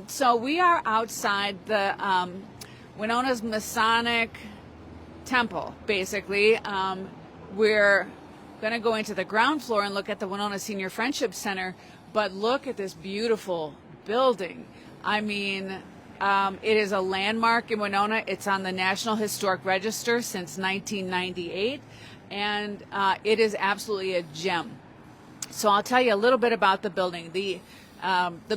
So we are outside the Winona's Masonic Temple, basically. We're going to go into the ground floor and look at the Winona Senior Friendship Center, but look at this beautiful building. I mean, it is a landmark in Winona. It's on the National Historic Register since 1998, and it is absolutely a gem. So I'll tell you a little bit about the building. The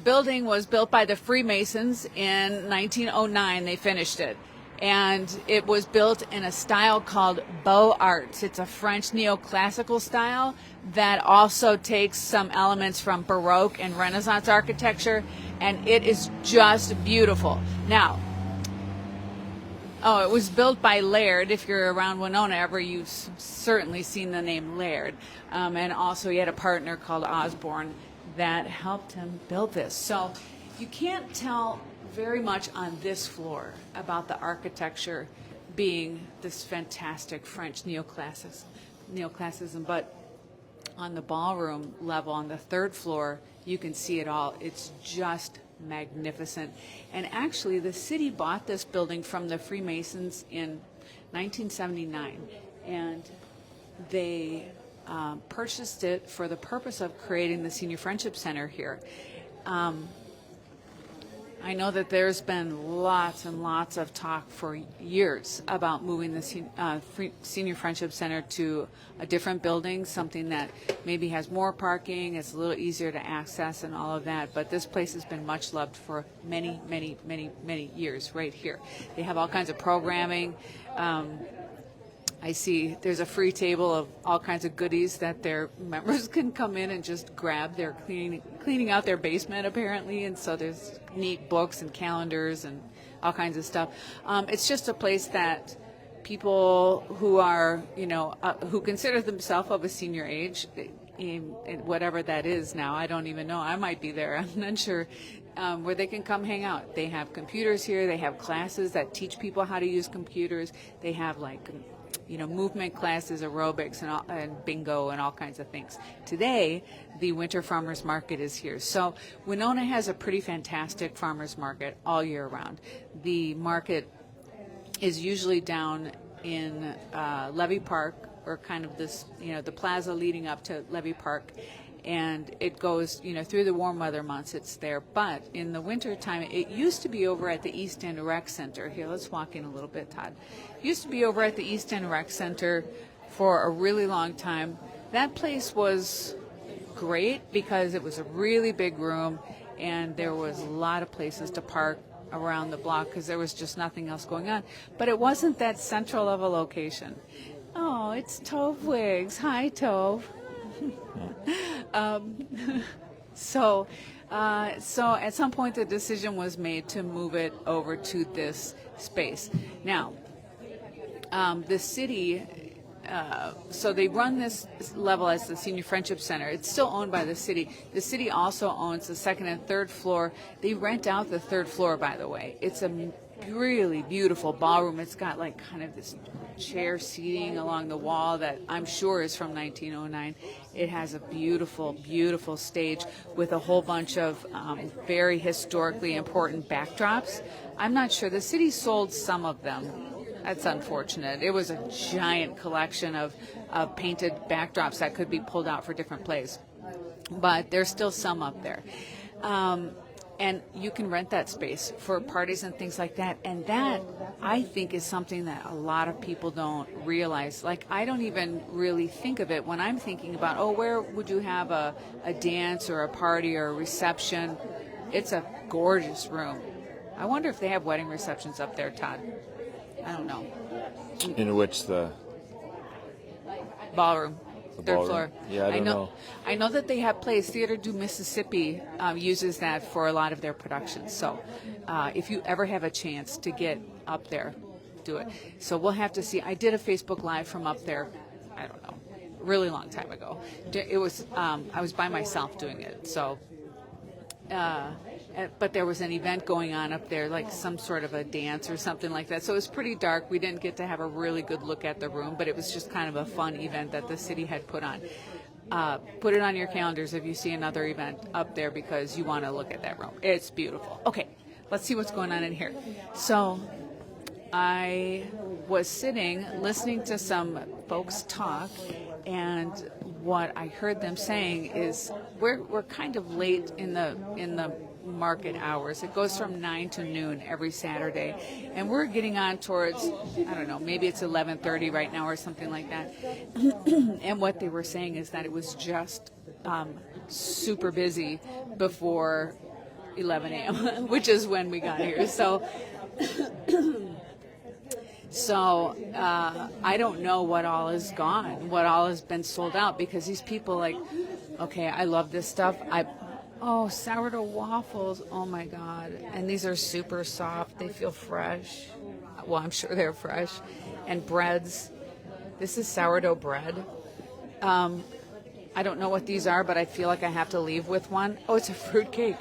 building was built by the Freemasons in 1909. They finished it. And it was built in a style called Beaux Arts. It's a French neoclassical style that also takes some elements from Baroque and Renaissance architecture. And it is just beautiful. Now, it was built by Laird. If you're around Winona ever, you've certainly seen the name Laird. And also he had a partner called Osborne that helped him build this. So you can't tell very much on this floor about the architecture being this fantastic French neoclassicism, but on the ballroom level, on the third floor, you can see it all. It's just magnificent. And actually, the city bought this building from the Freemasons in 1979, and they purchased it for the purpose of creating the Senior Friendship Center here. I know that there's been lots and lots of talk for years about moving the Senior Friendship Center to a different building, something that maybe has more parking, it's a little easier to access and all of that. But this place has been much loved for many, many, many, many years right here. They have all kinds of programming. I see there's a free table of all kinds of goodies that their members can come in and just grab. They're cleaning out their basement apparently, and so there's neat books and calendars and all kinds of stuff. It's just a place that people who are, who consider themselves of a senior age, in whatever that is now, I don't even know. I might be there. I'm not sure. Where they can come hang out. They have computers here. They have classes that teach people how to use computers. They have movement classes, aerobics, and bingo, and all kinds of things. Today, the Winter Farmers Market is here. So Winona has a pretty fantastic farmers market all year round. The market is usually down in Levy Park, or kind of this, the plaza leading up to Levy Park. And it goes, through the warm weather months, it's there. But in the winter time, it used to be over at the East End Rec Center. Here, let's walk in a little bit, Todd. It used to be over at the East End Rec Center for a really long time. That place was great because it was a really big room, and there was a lot of places to park around the block because there was just nothing else going on. But it wasn't that central of a location. Oh, it's Tove Wiggs. Hi, Tove. So at some point the decision was made to move it over to this space. Now, the city, so they run this level as the Senior Friendship Center. It's still owned by the city. The city also owns the second and third floor. They rent out the third floor, by the way. It's a really beautiful ballroom. It's got kind of this chair seating along the wall that I'm sure is from 1909. It has a beautiful, beautiful stage with a whole bunch of very historically important backdrops. I'm not sure. The city sold some of them. That's unfortunate. It was a giant collection of painted backdrops that could be pulled out for different plays. But there's still some up there. And you can rent that space for parties and things like that. And that, I think, is something that a lot of people don't realize. I don't even really think of it when I'm thinking about, where would you have a dance or a party or a reception? It's a gorgeous room. I wonder if they have wedding receptions up there, Todd. I don't know. In which the ballroom. Third floor. Yeah, I don't know. I know that they have plays. Theater du Mississippi uses that for a lot of their productions. So if you ever have a chance to get up there, do it. So we'll have to see. I did a Facebook Live from up there, I don't know, a really long time ago. It was I was by myself doing it. So, but there was an event going on up there, like some sort of a dance or something like that. So it was pretty dark. We didn't get to have a really good look at the room, but it was just kind of a fun event that the city had put on. put it on your calendars if you see another event up there because you want to look at that room. It's beautiful. Okay, let's see what's going on in here. So I was sitting listening to some folks talk, and what I heard them saying is we're kind of late in the market hours. It goes from 9 to noon every Saturday, and we're getting on towards, I don't know, maybe it's 11:30 right now or something like that. And what they were saying is that it was just super busy before 11 a.m., which is when we got here. So I don't know what all is gone, what all has been sold out, because these people like, okay, I love this stuff. Oh, sourdough waffles. Oh my God. And these are super soft. They feel fresh. Well, I'm sure they're fresh. And breads. This is sourdough bread. I don't know what these are, but I feel like I have to leave with one. Oh, it's a fruit cake.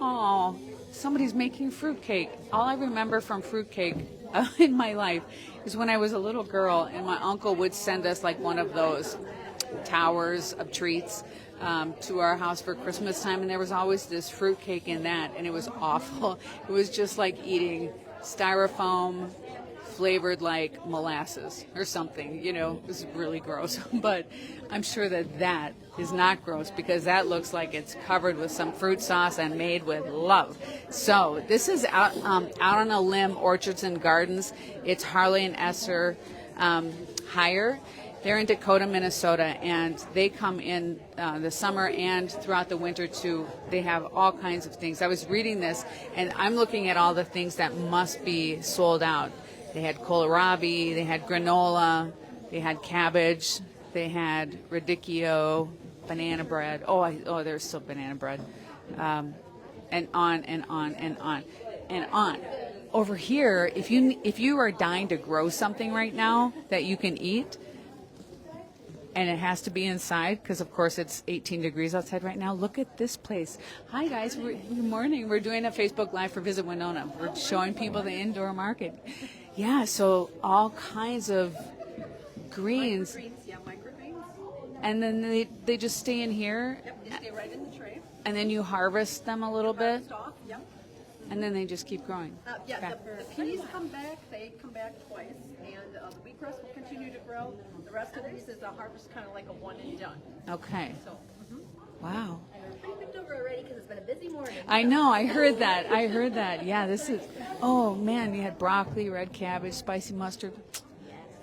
Oh, somebody's making fruit cake. All I remember from fruit cake in my life is when I was a little girl and my uncle would send us like one of those towers of treats to our house for Christmas time, and there was always this fruit cake in that, and it was awful. It was just like eating styrofoam flavored like molasses or something, it was really gross. But I'm sure that is not gross, because that looks like it's covered with some fruit sauce and made with love. So this is out on a limb, Orchards and Gardens. It's Harley and Esther Hire. They're in Dakota, Minnesota, and they come in the summer and throughout the winter too. They have all kinds of things. I was reading this, and I'm looking at all the things that must be sold out. They had kohlrabi, they had granola, they had cabbage, they had radicchio, banana bread. Oh, there's still banana bread, and on and on and on and on. Over here, if you are dying to grow something right now that you can eat, and it has to be inside because, of course, it's 18 degrees outside right now. Look at this place. Hi, guys. Good morning. We're doing a Facebook Live for Visit Winona. We're showing people the indoor market. Yeah, so all kinds of greens. Microgreens, yeah, microgreens. And then they just stay in here. Yep, they stay right in the tray. And then you harvest them a little bit. Harvest off, yep. And then they just keep growing. Yeah, the peas come back. They come back twice. And the wheatgrass will continue to grow. The rest of these is a harvest kind of like a one and done. Okay. So, Wow. Pretty picked over already because it's been a busy morning. I know. I heard that. Yeah, this is. Oh man, you had broccoli, red cabbage, spicy mustard.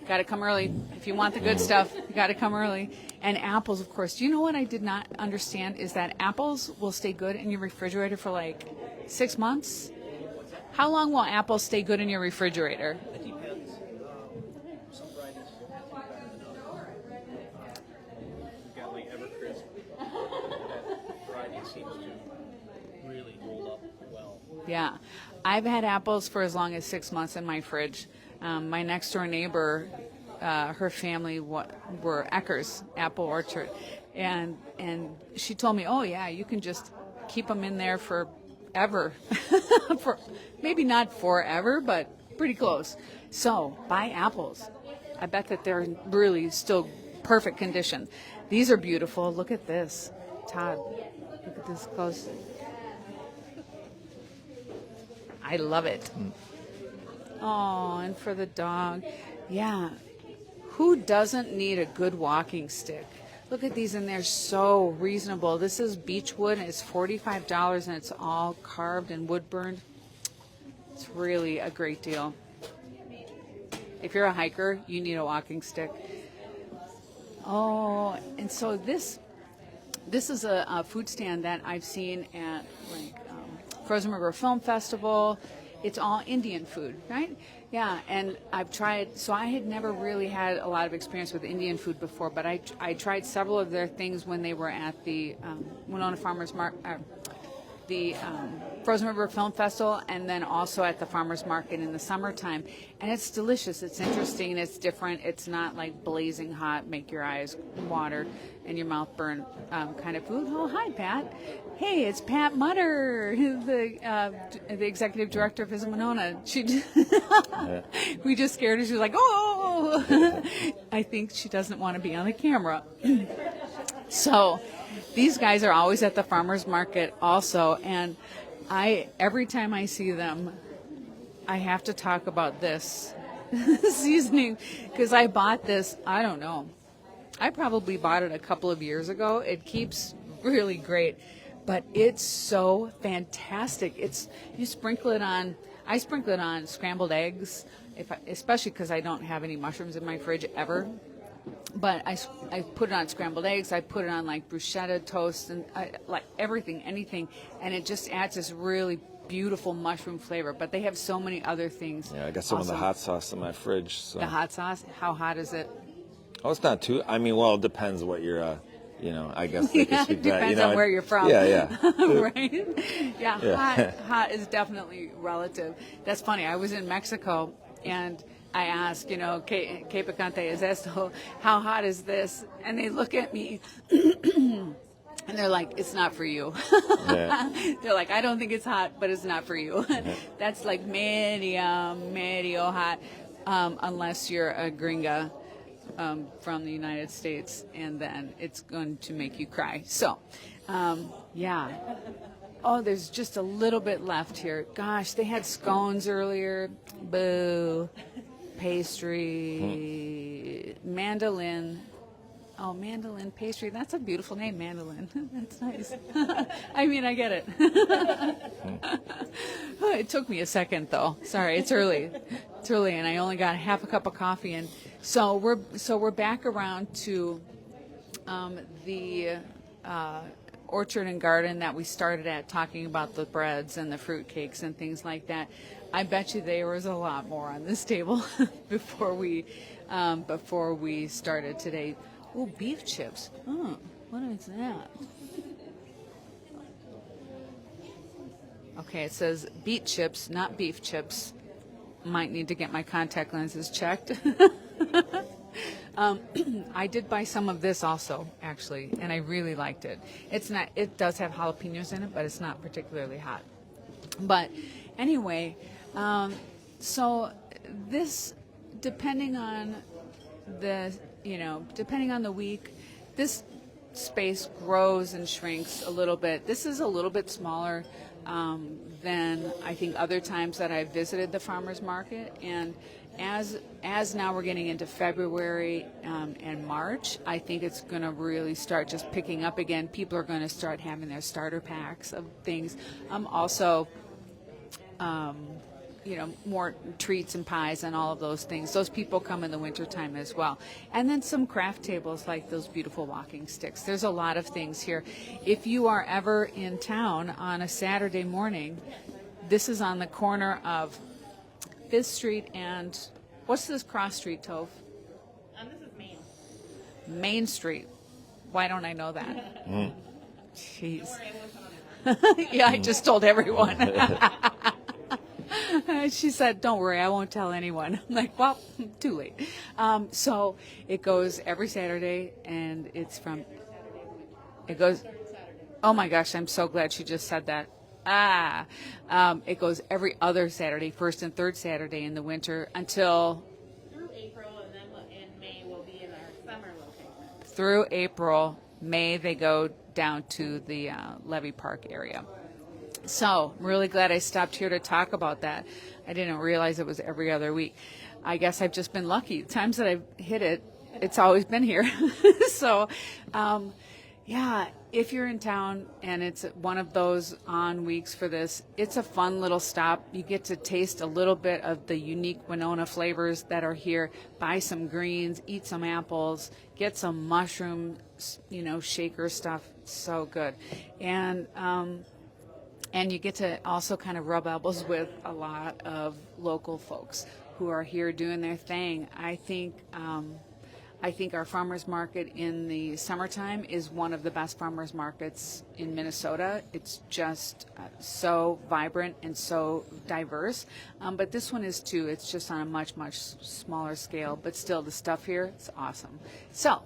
Got to come early if you want the good stuff. You got to come early. And apples, of course. Do you know what I did not understand is that apples will stay good in your refrigerator for like 6 months. How long will apples stay good in your refrigerator? It depends. Some varieties. We've got like Evercrisp. That variety seems to really hold up well. Yeah, I've had apples for as long as 6 months in my fridge. My next door neighbor, her family were Eckers Apple Orchard, and she told me, oh yeah, you can just keep them in there forever, for maybe not forever, but pretty close. So buy apples. I bet that they're really still perfect condition. These are beautiful. Look at this, Todd. Look at this close. I love it. Oh, and for the dog. Yeah. Who doesn't need a good walking stick? Look at these, and they're so reasonable. This is beechwood, and it's $45, and it's all carved and wood burned. It's really a great deal. If you're a hiker, you need a walking stick. Oh, and so this is a food stand that I've seen at Frozen River Film Festival. It's all Indian food, right? Yeah, and I've tried, so I had never really had a lot of experience with Indian food before, but I tried several of their things when they were at the Winona Farmers Market, the Frozen River Film Festival, and then also at the Farmers Market in the summertime. And it's delicious, it's interesting, it's different, it's not like blazing hot, make your eyes water and your mouth burn kind of food. Oh, hi, Pat. Hey, it's Pat Mutter, the executive director of Visit Winona. We just scared her. She was like, oh! I think she doesn't want to be on the camera. So these guys are always at the farmer's market also, and every time I see them, I have to talk about this seasoning because I bought this, I don't know, I probably bought it a couple of years ago. It keeps really great, but it's so fantastic. You sprinkle it on, I sprinkle it on scrambled eggs, especially because I don't have any mushrooms in my fridge ever. But I put it on scrambled eggs. I put it on like bruschetta toast and like everything, anything, and it just adds this really beautiful mushroom flavor. But they have so many other things. Yeah, I got some of the hot sauce in my fridge. So. The hot sauce, how hot is it? Oh, it's not too. I mean, well, it depends what you're. I guess they can speak to that. Depends on where you're from. Yeah. Right? Yeah. Hot is definitely relative. That's funny. I was in Mexico and I asked, que picante es esto? How hot is this? And they look at me and they're like, it's not for you. Yeah. They're like, I don't think it's hot, but it's not for you. That's like medio hot, unless you're a gringa from the United States, and then it's going to make you cry. So, yeah. Oh, there's just a little bit left here. Gosh, they had scones earlier. Boo. Pastry. Mandolin. Oh, mandolin pastry. That's a beautiful name, mandolin. That's nice. I mean, I get it. It took me a second, though. Sorry, it's early. It's early, and I only got half a cup of coffee. And so we're back around to the orchard and garden that we started at, talking about the breads and the fruit cakes and things like that. I bet you there was a lot more on this table before we started today. Oh, beef chips. Oh, what is that? Okay, it says beet chips, not beef chips. Might need to get my contact lenses checked. I did buy some of this also, actually, and I really liked it. It does have jalapenos in it, but it's not particularly hot. But anyway, so this, depending on the week, this space grows and shrinks a little bit. This is a little bit smaller than I think other times that I've visited the farmers market, and as now we're getting into February and March, I think it's going to really start just picking up again. People are going to start having their starter packs of things. Also, more treats and pies and all of those things. Those people come in the wintertime as well. And then some craft tables like those beautiful walking sticks. There's a lot of things here. If you are ever in town on a Saturday morning, this is on the corner of 5th Street and, what's this cross street, Toph? This is Main. Main Street. Why don't I know that? Jeez. Yeah, I just told everyone. She said, don't worry, I won't tell anyone. I'm like, well, too late. So it goes every Saturday, and oh my gosh, I'm so glad she just said that. It goes every other Saturday, first and third Saturday in the winter until... Through April, and then in May we'll be in our summer location. Through April, May, they go down to the Levy Park area. So I'm really glad I stopped here to talk about that. I didn't realize it was every other week. I guess I've just been lucky. The times that I've hit it, it's always been here. So, yeah, if you're in town and it's one of those on weeks for this, it's a fun little stop. You get to taste a little bit of the unique Winona flavors that are here. Buy some greens, eat some apples, get some mushroom, shaker stuff. So good. And you get to also kind of rub elbows with a lot of local folks who are here doing their thing. I think our farmers market in the summertime is one of the best farmers markets in Minnesota. It's just so vibrant and so diverse. But this one is too. It's just on a much, much smaller scale. But still, the stuff here is awesome. So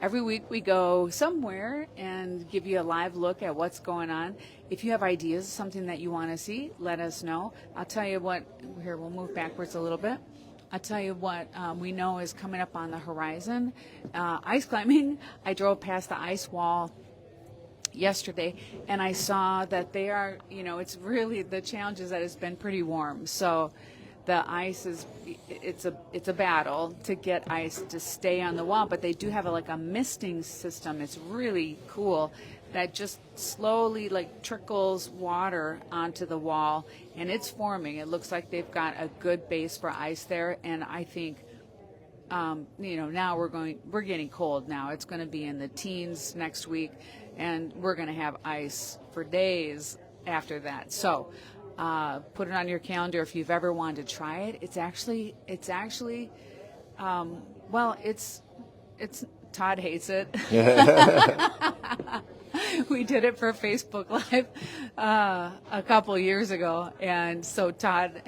every week we go somewhere and give you a live look at what's going on. If you have ideas, something that you want to see, let us know. I'll tell you what, here, we'll move backwards a little bit. I'll tell you what we know is coming up on the horizon. Ice climbing. I drove past the ice wall yesterday, and I saw that they are, it's really, the challenge is that it's been pretty warm. So the ice it's a battle to get ice to stay on the wall, but they do have a misting system. It's really cool that just slowly trickles water onto the wall, and it's forming. It looks like they've got a good base for ice there, and I think now we're getting cold now. It's going to be in the teens next week, and we're going to have ice for days after that. So put it on your calendar if you've ever wanted to try it. It's actually Todd hates it. We did it for Facebook Live a couple years ago, and so Todd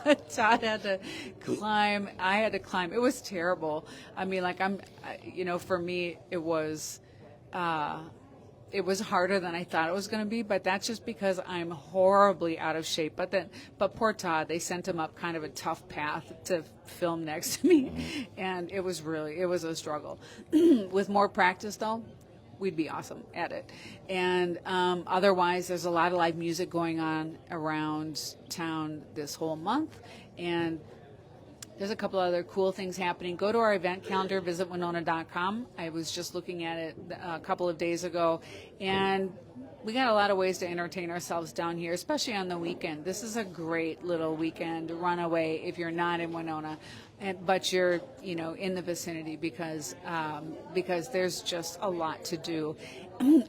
had to climb. I had to climb. It was terrible. I mean, for me, it was harder than I thought it was going to be, but that's just because I'm horribly out of shape. But poor Todd, they sent him up kind of a tough path to film next to me, and it was a struggle. With more practice, though, we'd be awesome at it. And otherwise, there's a lot of live music going on around town this whole month, and there's a couple other cool things happening. Go to our event calendar, visit Winona.com. I was just looking at it a couple of days ago, and we got a lot of ways to entertain ourselves down here, especially on the weekend. This is a great little weekend runaway if you're not in Winona, but you're in the vicinity because there's just a lot to do,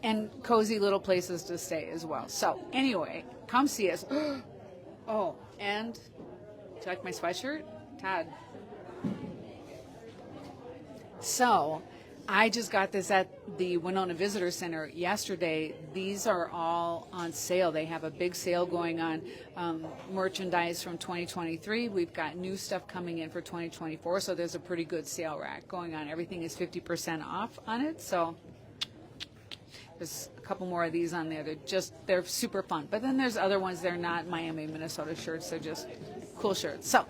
and cozy little places to stay as well. So anyway, come see us. Oh, and do you like my sweatshirt? Todd. So, I just got this at the Winona Visitor Center yesterday. These are all on sale. They have a big sale going on, merchandise from 2023. We've got new stuff coming in for 2024, so there's a pretty good sale rack going on. Everything is 50% off on it, so there's a couple more of these on there. They're super fun. But then there's other ones. They're not Miami, Minnesota shirts. They're just cool shirts. So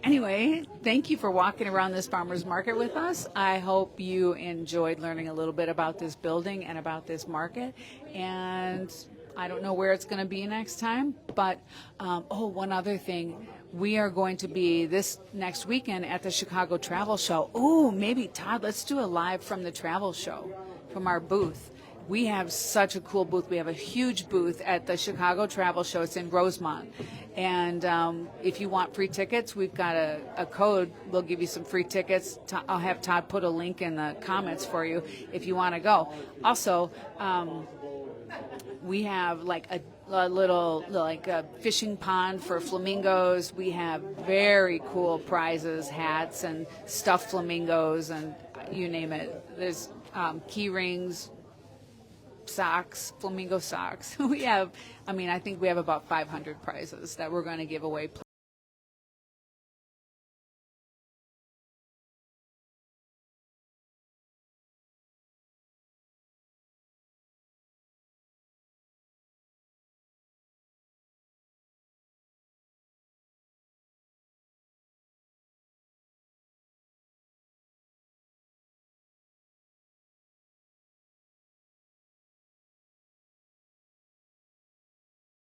anyway, thank you for walking around this farmer's market with us. I hope you enjoyed learning a little bit about this building and about this market. And I don't know where it's going to be next time, but one other thing. We are going to be this next weekend at the Chicago Travel Show. Oh, maybe, Todd, let's do a live from the travel show, from our booth. We have such a cool booth. We have a huge booth at the Chicago Travel Show. It's in Rosemont. And if you want free tickets, we've got a code. We'll give you some free tickets. I'll have Todd put a link in the comments for you if you want to go. Also, we have a little a fishing pond for flamingos. We have very cool prizes, hats and stuffed flamingos, and you name it. There's key rings, socks, flamingo socks. I think we have about 500 prizes that we're going to give away.